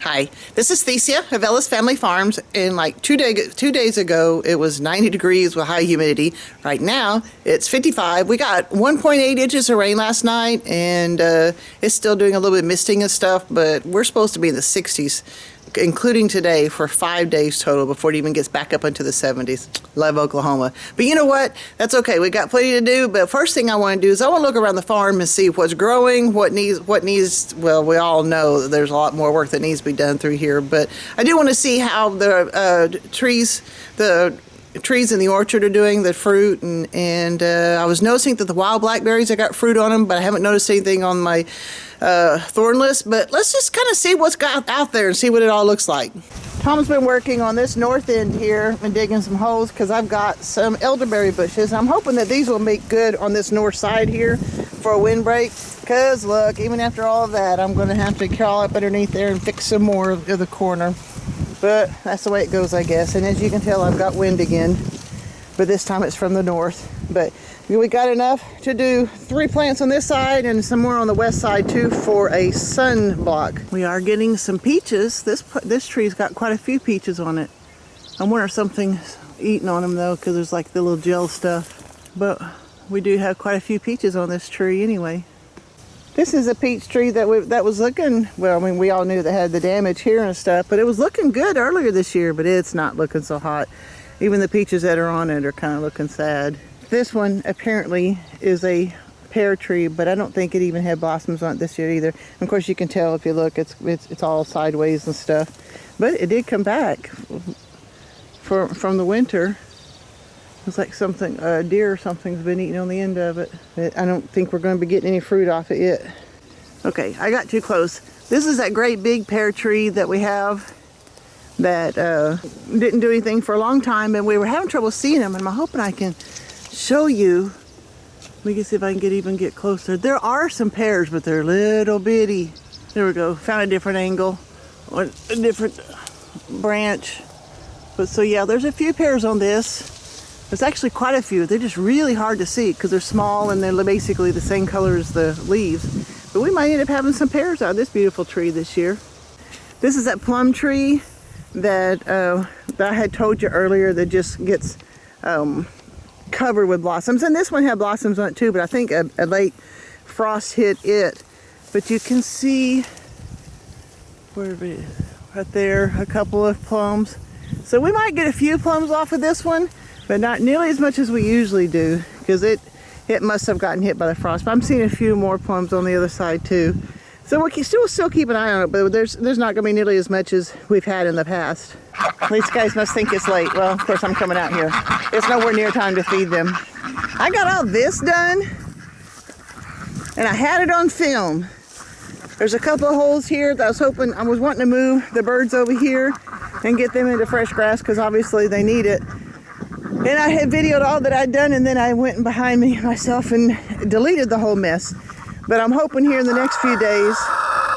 Hi, this is Thesia of Ellis Family Farms, and like 2 days ago it was 90 degrees with high humidity. Right now it's 55. We got 1.8 inches of rain last night, and it's still doing a little bit of misting and stuff, but we're supposed to be in the 60s, including today, for 5 days total before it even gets back up into the 70s. Love Oklahoma. But you know what? That's okay. We got plenty to do. But first thing I want to do is I want to look around the farm and see what's growing, what needs, well, we all know that there's a lot more work that needs to be done through here. But I do want to see how the trees in the orchard are doing, the fruit, and I was noticing that the wild blackberries, I got fruit on them, but I haven't noticed anything on my thorn list. But let's just kind of see what's got out there and see what it all looks like. Tom's been working on this north end here and digging some holes because I've got some elderberry bushes. I'm hoping that these will make good on this north side here for a windbreak, because look, even after all of that, I'm going to have to crawl up underneath there and fix some more of the corner. But that's the way it goes, I guess. And as you can tell, I've got wind again, but this time it's from the north. But we got enough to do 3 plants on this side and some more on the west side too for a sunblock. We are getting some peaches. This tree's got quite a few peaches on it. I wonder if something's eating on them though, because there's like the little gel stuff. But we do have quite a few peaches on this tree anyway. This is a peach tree that was looking, well, I mean, we all knew that had the damage here and stuff, but it was looking good earlier this year, but it's not looking so hot. Even the peaches that are on it are kind of looking sad. This one apparently is a pear tree, but I don't think it even had blossoms on it this year either. And of course, you can tell if you look, it's all sideways and stuff. But it did come back from the winter. It's like something, a deer or something's been eating on the end of it. But I don't think we're going to be getting any fruit off it yet. Okay, I got too close. This is that great big pear tree that we have that didn't do anything for a long time, and we were having trouble seeing them, and I'm hoping I can show you. We can see if I can even get closer. There are some pears, but they're little bitty. There we go. Found a different angle, or a different branch. But so yeah, there's a few pears on this. There's actually quite a few. They're just really hard to see because they're small and they're basically the same color as the leaves. But we might end up having some pears out of this beautiful tree this year. This is that plum tree that I had told you earlier that just gets covered with blossoms. And this one had blossoms on it too, but I think a late frost hit it. But you can see, where it is, right there, a couple of plums. So we might get a few plums off of this one, but not nearly as much as we usually do, because it must have gotten hit by the frost. But I'm seeing a few more plums on the other side too. So we'll still keep an eye on it, but there's not going to be nearly as much as we've had in the past. These guys must think it's late. Well, of course I'm coming out here. It's nowhere near time to feed them. I got all this done, and I had it on film. There's a couple of holes here that I was wanting to move the birds over here and get them into fresh grass, because obviously they need it. And I had videoed all that I'd done, and then I went behind myself and deleted the whole mess. But I'm hoping here in the next few days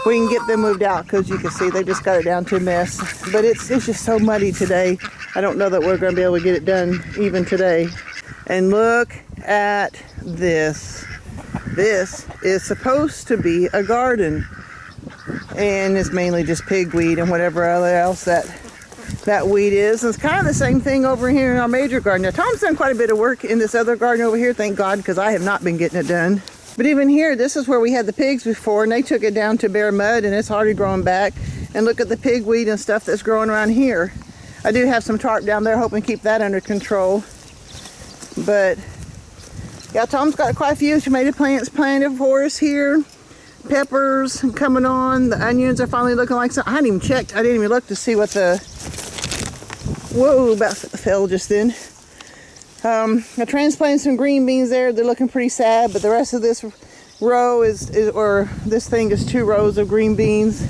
we can get them moved out, because you can see they just got it down to a mess. But it's just so muddy today. I don't know that we're going to be able to get it done even today. And look at this. This is supposed to be a garden, and it's mainly just pigweed and whatever else that weed is. And it's kind of the same thing over here in our major garden. Now, Tom's done quite a bit of work in this other garden over here, thank God, because I have not been getting it done. But even here, this is where we had the pigs before, and they took it down to bare mud, and it's already growing back. And look at the pigweed and stuff that's growing around here. I do have some tarp down there, hoping to keep that under control. But yeah, Tom's got quite a few tomato plants planted for us here. Peppers coming on. The onions are finally looking like something. I hadn't even checked. I didn't even look to see what the... Whoa, about fell just then. I transplanted some green beans there. They're looking pretty sad, but the rest of this row this thing is 2 rows of green beans.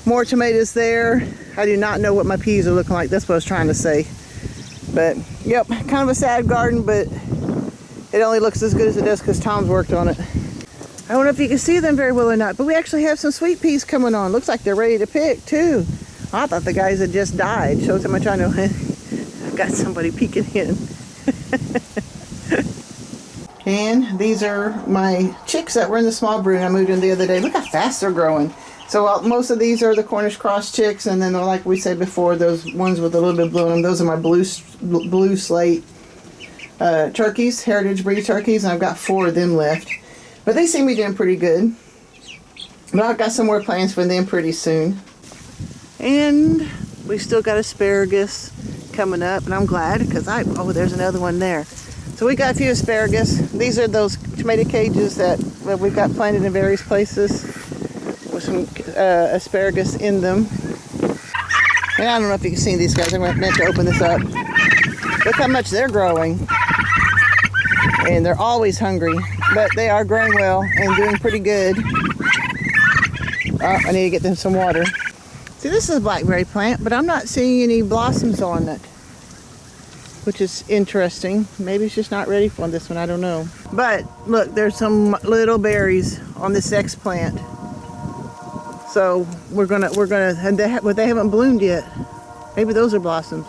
More tomatoes there. I do not know what my peas are looking like. That's what I was trying to say. But yep, kind of a sad garden, but it only looks as good as it does because Tom's worked on it. I don't know if you can see them very well or not, but we actually have some sweet peas coming on. Looks like they're ready to pick too. I thought the guys had just died. Shows how much I know. I've got somebody peeking in. And these are my chicks that were in the small brood I moved in the other day. Look how fast they're growing. So most of these are the Cornish cross chicks, and then like we said before, those ones with a little bit of blue in them, those are my blue slate turkeys, heritage breed turkeys, and I've got 4 of them left. But they seem to be doing pretty good. But I've got some more plans for them pretty soon. And we still got asparagus coming up, and I'm glad because oh, there's another one there. So we got a few asparagus. These are those tomato cages that we've got planted in various places with some asparagus in them. And I don't know if you can see these guys. I meant to open this up. Look how much they're growing. And they're always hungry, but they are growing well and doing pretty good. Oh, I need to get them some water. See, this is a blackberry plant, but I'm not seeing any blossoms on it, which is interesting. Maybe it's just not ready for this one, I don't know. But look, there's some little berries on this next plant. So but they haven't bloomed yet. Maybe those are blossoms.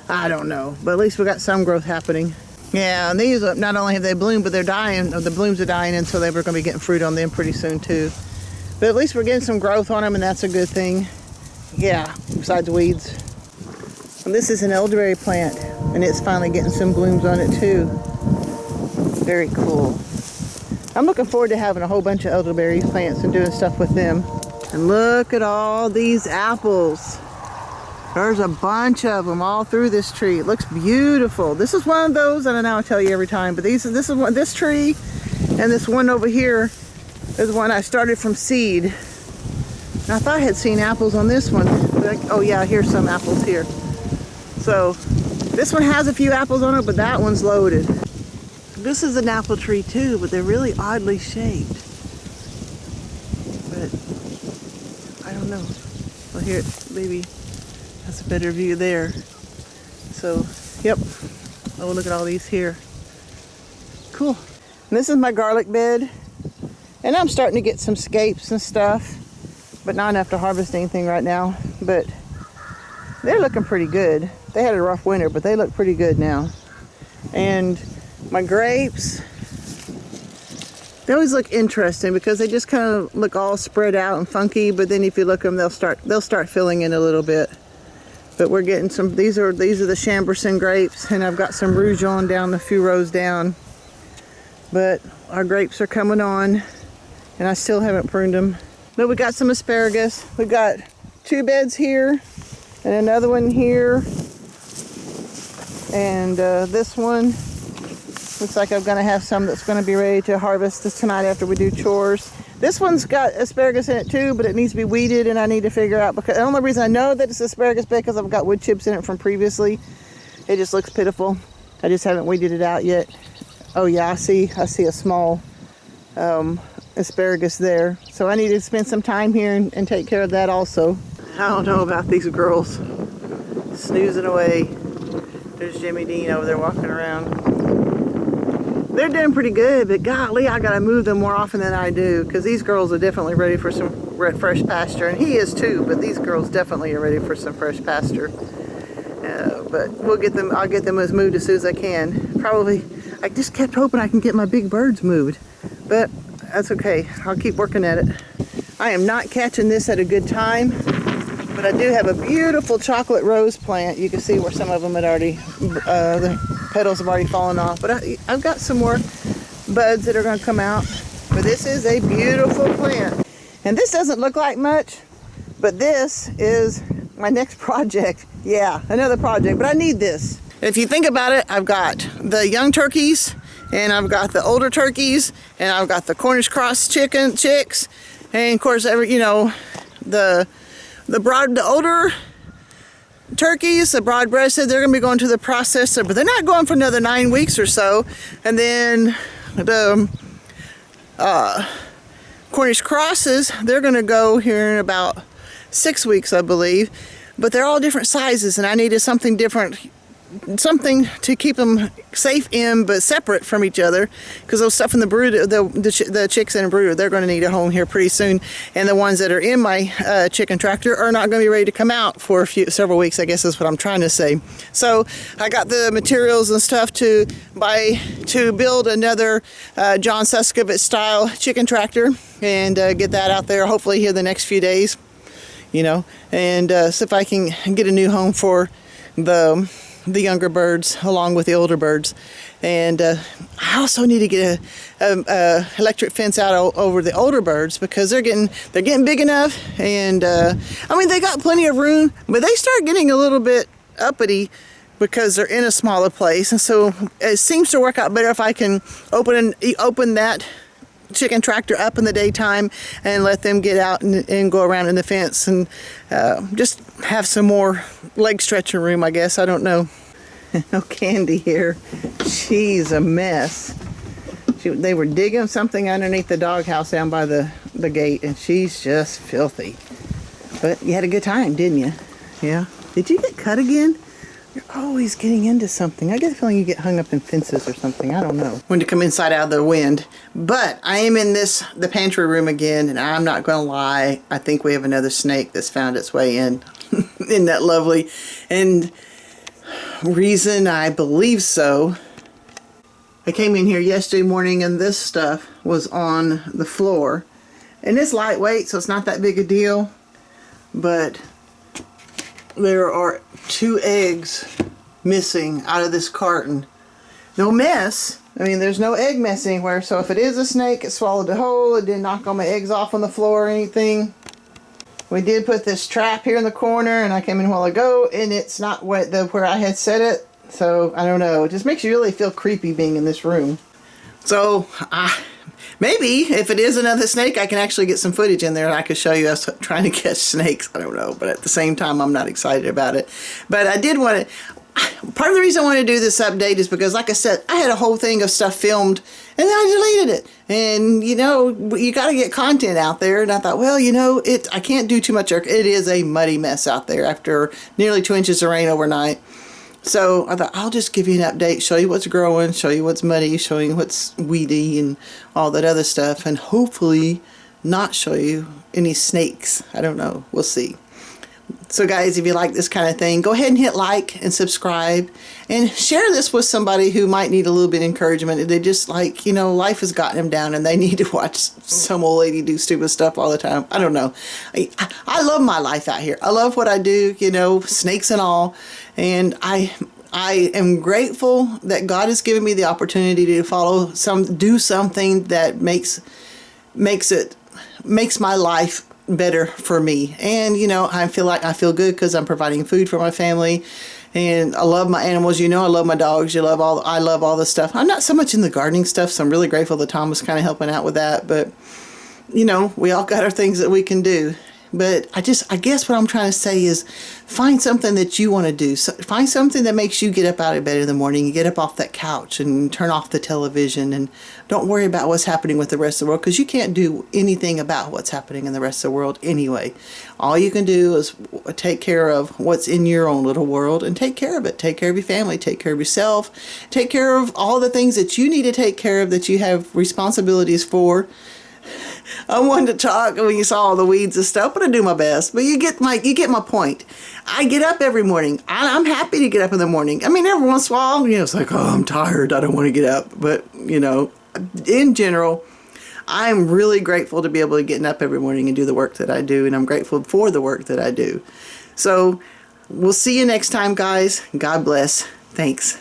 I don't know, but at least we got some growth happening. Yeah, and these, not only have they bloomed, but they're dying, or the blooms are dying, and so we're going to be getting fruit on them pretty soon too. But at least we're getting some growth on them, and that's a good thing. Yeah, besides weeds. And this is an elderberry plant, and it's finally getting some blooms on it too. Very cool. I'm looking forward to having a whole bunch of elderberry plants and doing stuff with them. And look at all these apples. There's a bunch of them all through this tree. It looks beautiful. This is one of those, and I know I tell you every time, but this tree and this one over here is one I started from seed. And I thought I had seen apples on this one. Oh yeah, here's some apples here. So this one has a few apples on it, but that one's loaded. This is an apple tree too, but they're really oddly shaped. But I don't know. Well, here, maybe that's a better view there. So, yep. Oh, look at all these here. Cool. And this is my garlic bed. And I'm starting to get some scapes and stuff, but not enough to harvest anything right now. But they're looking pretty good. They had a rough winter, but they look pretty good now. And my grapes, they always look interesting because they just kind of look all spread out and funky, but then if you look at them, they'll start filling in a little bit. But we're getting some, these are the Chamberson grapes, and I've got some Rougon down a few rows down. But our grapes are coming on, and I still haven't pruned them. But we got some asparagus. We've got 2 beds here, and another one here. And this one looks like I'm gonna have some that's gonna be ready to harvest this tonight after we do chores. This one's got asparagus in it too, but it needs to be weeded, and I need to figure out, because the only reason I know that it's asparagus bed because I've got wood chips in it from previously. It just looks pitiful. I just haven't weeded it out yet. Oh yeah, I see a small asparagus there. So I need to spend some time here and take care of that also. I don't know about these girls snoozing away. There's Jimmy Dean over there walking around. They're doing pretty good, but golly, I gotta move them more often than I do, because these girls are definitely ready for some fresh pasture, and he is too, but these girls definitely are ready for some fresh pasture. But I'll get them as moved as soon as I can. Probably, I just kept hoping I can get my big birds moved, but that's okay. I'll keep working at it. I am not catching this at a good time, but I do have a beautiful chocolate rose plant. You can see where some of them had already, the petals have already fallen off, but I've got some more buds that are going to come out. But this is a beautiful plant, and this doesn't look like much, but this is my next project. Yeah, another project, but I need this. If you think about it, I've got the young turkeys, and I've got the older turkeys, and I've got the Cornish cross chicks, and of course, the older turkeys, the broad-breasted, they're going to be going to the processor, but they're not going for another 9 weeks or so. And then the Cornish crosses, they're going to go here in about 6 weeks, I believe. But they're all different sizes, and I needed something different something to keep them safe in, but separate from each other, because those stuff in the brooder, the chicks in the brooder, they're going to need a home here pretty soon, and the ones that are in my chicken tractor are not going to be ready to come out for several weeks, I guess is what I'm trying to say. So I got the materials and stuff to build another John Suscovitz style chicken tractor, and get that out there hopefully here the next few days, and see if I can get a new home for the younger birds along with the older birds. And I also need to get a electric fence out over the older birds, because they're getting big enough, and they got plenty of room, but they start getting a little bit uppity because they're in a smaller place. And so it seems to work out better if I can open that chicken tractor up in the daytime and let them get out and go around in the fence, and just have some more leg stretching room, I guess. I don't know. No Candy here. She's a mess. They were digging something underneath the doghouse down by the gate, and she's just filthy. But you had a good time, didn't you? Yeah. Did you get cut again? You're always getting into something. I get the feeling you get hung up in fences or something. I don't know. Wanted to come inside out of the wind. But I am in the pantry room again, and I'm not going to lie. I think we have another snake that's found its way in. Isn't that lovely? And reason I believe so, I came in here yesterday morning and this stuff was on the floor. And it's lightweight, so it's not that big a deal. But there are 2 eggs missing out of this carton. No mess. There's no egg mess anywhere. So if it is a snake, it swallowed the whole. It didn't knock all my eggs off on the floor or anything. We did put this trap here in the corner, and I came in a while ago, and it's not where I had set it. So I don't know. It just makes you really feel creepy being in this room. So maybe if it is another snake, I can actually get some footage in there and I could show you us trying to catch snakes. I don't know, but at the same time, I'm not excited about it. But I did want to. Part of the reason I want to do this update is because, like I said, I had a whole thing of stuff filmed, and then I deleted it. And, you got to get content out there. And I thought, well, I can't do too much. It is a muddy mess out there after nearly 2 inches of rain overnight. So I thought, I'll just give you an update, show you what's growing, show you what's muddy, show you what's weedy and all that other stuff, and hopefully not show you any snakes. I don't know. We'll see. So guys, if you like this kind of thing, go ahead and hit like and subscribe and share this with somebody who might need a little bit of encouragement. They just life has gotten them down and they need to watch some old lady do stupid stuff all the time. I don't know. I love my life out here. I love what I do, snakes and all. And I am grateful that God has given me the opportunity to do something that makes my life better for me. And I feel good because I'm providing food for my family, and I love my animals. I love my dogs. I love all the stuff. I'm not so much in the gardening stuff, so I'm really grateful that Tom was kind of helping out with that. But we all got our things that we can do. But I guess what I'm trying to say is find something that you want to do. Find something that makes you get up out of bed in the morning. You get up off that couch and turn off the television, and don't worry about what's happening with the rest of the world, because you can't do anything about what's happening in the rest of the world anyway. All you can do is take care of what's in your own little world and take care of it. Take care of your family. Take care of yourself. Take care of all the things that you need to take care of, that you have responsibilities for. I wanted to talk when you saw all the weeds and stuff, but I do my best. But you get my point. I get up every morning. I'm happy to get up in the morning. Every once in a while, it's like, oh, I'm tired. I don't want to get up. But, in general, I'm really grateful to be able to get up every morning and do the work that I do. And I'm grateful for the work that I do. So we'll see you next time, guys. God bless. Thanks.